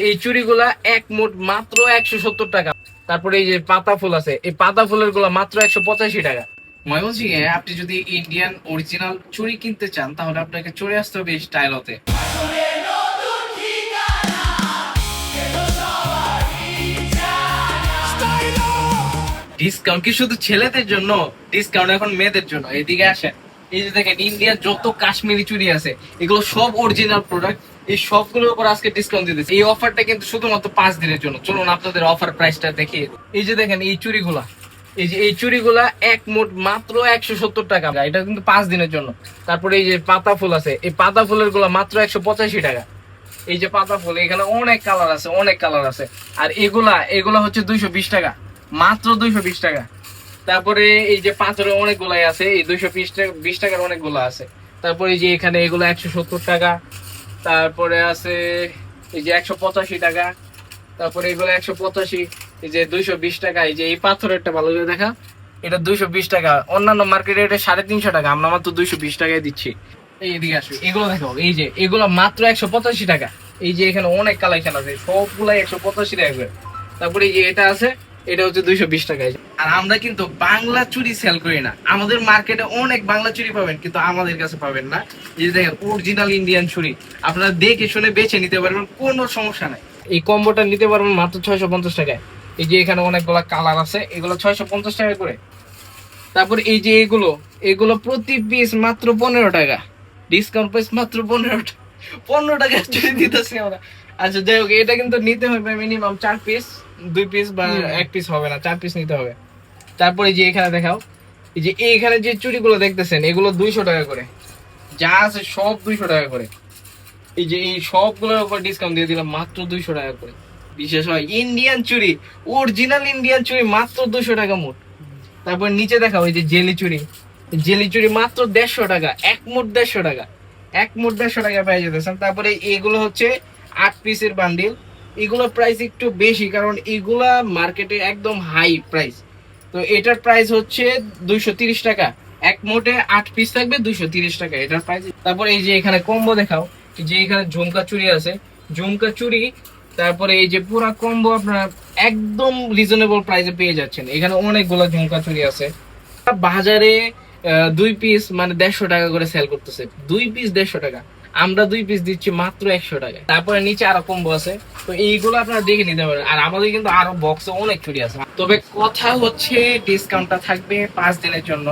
এই চুড়িগুলা এক মোট মাত্র 170 টাকা। তারপরে এই যে পাতা ফুল আছে, এই পাতা ফুলের গুলা মাত্র 185 টাকা। ময়মনসিংহে আপনি যদি ইন্ডিয়ান অরিজিনাল চুড়ি কিনতে চান তাহলে আপনাকে চলে আসতে হবে স্টাইলতে। ডিসকাউন্ট কি শুধু ছেলেদের জন্য? ডিসকাউন্ট এখন মেয়েদের জন্য। এদিকে আসেন, এই যে দেখেন ইন্ডিয়ার যত কাশ্মীরি চুড়ি আছে এগুলো সব অরিজিনাল প্রোডাক্ট। এই সবগুলোর উপর আজকে ডিসকাউন্ট দিতেছে। এই অফারটা কিন্তু শুধুমাত্র 5 দিনের জন্য। চলুন আপনাদের অফার প্রাইসটা দেখিয়ে দিই। এই যে দেখেন এই চুড়িগুলা, এই যে এই চুড়িগুলা এক মোট মাত্র 170 টাকা। এটা কিন্তু 5 দিনের জন্য। তারপরে এই যে পাতা ফুল আছে, এই পাতা ফুলের গুলা মাত্র 185 টাকা। এই যে পাতা ফুল, এখানে অনেক কালার আছে, অনেক কালার আছে। আর এগুলা হচ্ছে 220 টাকা, মাত্র 220 টাকা। তারপরে এই যে পাথরের অনেকগুলাই আছে, এই 220 টাকার অনেকগুলো আছে। তারপরে এই যে এখানে এগুলো 170 টাকা। তারপরে আছে এই যে 185 টাকা। তারপরে এগুলো 185, এই যে 220 টাকা। এই যে এই পাথরেরটা ভালো করে দেখা, এটা 220 টাকা। অন্যান্য মার্কেটে এটা 350 টাকা, আমরা মাত্র 220 টাকায় দিচ্ছি। এই এদিকে আসবে, এগুলো দেখো, এই যে এগুলো মাত্র 185 টাকা। এই যে এখানে অনেক কালেকশন আছে, সবগুলাই 185 টাকা করে। তারপরে এই যে এটা আছে, এটা হচ্ছে 220 টাকায়। আর আমরা কিন্তু বাংলা চুড়ি সেল করি না। আমাদের মার্কেটে অনেক বাংলা চুড়ি পাবেন, কিন্তু আমাদের কাছে পাবেন না। এই যে দেখেন অরিজিনাল ইন্ডিয়ান চুড়ি, আপনারা দেখে শুনে বেছে নিতে পারবেন, কোনো সমস্যা নাই। এই কম্বোটা নিতে পারবেন মাত্র 650 টাকায়। এই যে এখানে অনেকগুলো কালার আছে, এগুলো 650 টাকা করে। তারপর এই যে এগুলো প্রতি পিস মাত্র 15 টাকা। ডিসকাউন্ট প্রাইস মাত্র 15 টাকা চুড়ি দিতেছি আমরা। আচ্ছা যাই হোক, এটা কিন্তু নিতে হবে মিনিমাম 4 পিস, 2 পিস বা 1 পিস হবে না, 4 পিস নিতে হবে। তারপরে যে এখানে দেখাও, এই যে এখানে যে চুড়িগুলো দেখতেছেন এগুলো 200 টাকা করে। যা আছে সব 200 টাকা করে। এই যে এই সবগুলোর উপর ডিসকাউন্ট দিয়ে দিলাম মাত্র 200 টাকা করে। বিশেষ হয় ইন্ডিয়ান চুড়ি, অরিজিনাল ইন্ডিয়ান চুড়ি মাত্র 200 টাকা মোট। তারপর নিচে দেখাও, এই যে জেলি চুড়ি মাত্র 150 টাকা, এক মোট 150 টাকা, এক মোট 150 টাকা পেয়ে যেতেছেন। তারপরে এগুলো হচ্ছে 8 পিসের বান্ডিল। এগুলোর প্রাইস একটু বেশি, কারণ এগুলা মার্কেটে একদম হাই প্রাইস। তো এটার প্রাইস হচ্ছে 230 টাকা। এক মোটে 8 পিস থাকবে, 230 টাকা এটার প্রাইস। তারপরে এই যে এখানে কম্বো দেখাও, যে এখানে ঝুমকা চুড়ি আছে, ঝুমকা চুড়ি। তারপরে এই যে পুরা কম্বো আপনারা একদম রিজনেবল প্রাইসে পেয়ে যাচ্ছেন। এখানে অনেকগুলো ঝুমকা চুড়ি আছে। বাজারে 2 পিস মানে 150 টাকা করে সেল করতেছে। 2 পিস 150 টাকা, আমরা 2 পিস দিচ্ছি মাত্র 100 টাকা। তারপরে নিচে আরো কম্বো আছে, তো এইগুলো আপনারা দেখে নিতে পারেন। আর আমাদের কিন্তু আরো বক্সে অনেক চুড়ি আছে। তবে কথা হচ্ছে ডিসকাউন্টটা থাকবে 5 দিনের জন্য।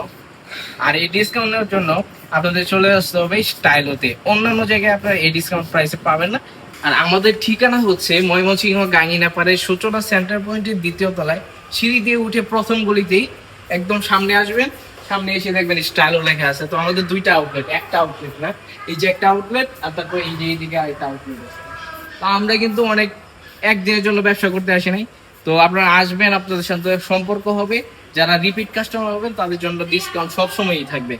আর এই ডিসকাউন্টের জন্য আপনাদের চলে আসতে হবে স্টাইলতে। অন্যান্য জায়গায় আপনারা এই ডিসকাউন্ট প্রাইসে পাবেন না। আর আমাদের ঠিকানা হচ্ছে ময়মনসিংহ গাঙ্গিনাপাড়ের সূচনা সেন্টার পয়েন্টের 2য় তলায়, সিঁড়ি দিয়ে উঠে প্রথম গলিতেই একদম সামনে আসবেন। সামনে এসে দেখবেন স্টাইলও লেখা আছে। তো আমাদের 2টা আউটলেট, একটা আউটলেট না, এই যে একটা আউটলেট, আর তারপর এই যে এইদিকে আরেকটা আউটলেট আছে। তো আমরা কিন্তু অনেক একদিনের জন্য ব্যবসা করতে আসি নাই। তো আপনারা আসবেন, আপনাদের সাথে সম্পর্ক হবে। যারা রিপিট কাস্টমার হবেন তাদের জন্য ডিসকাউন্ট সবসময়ই থাকবে।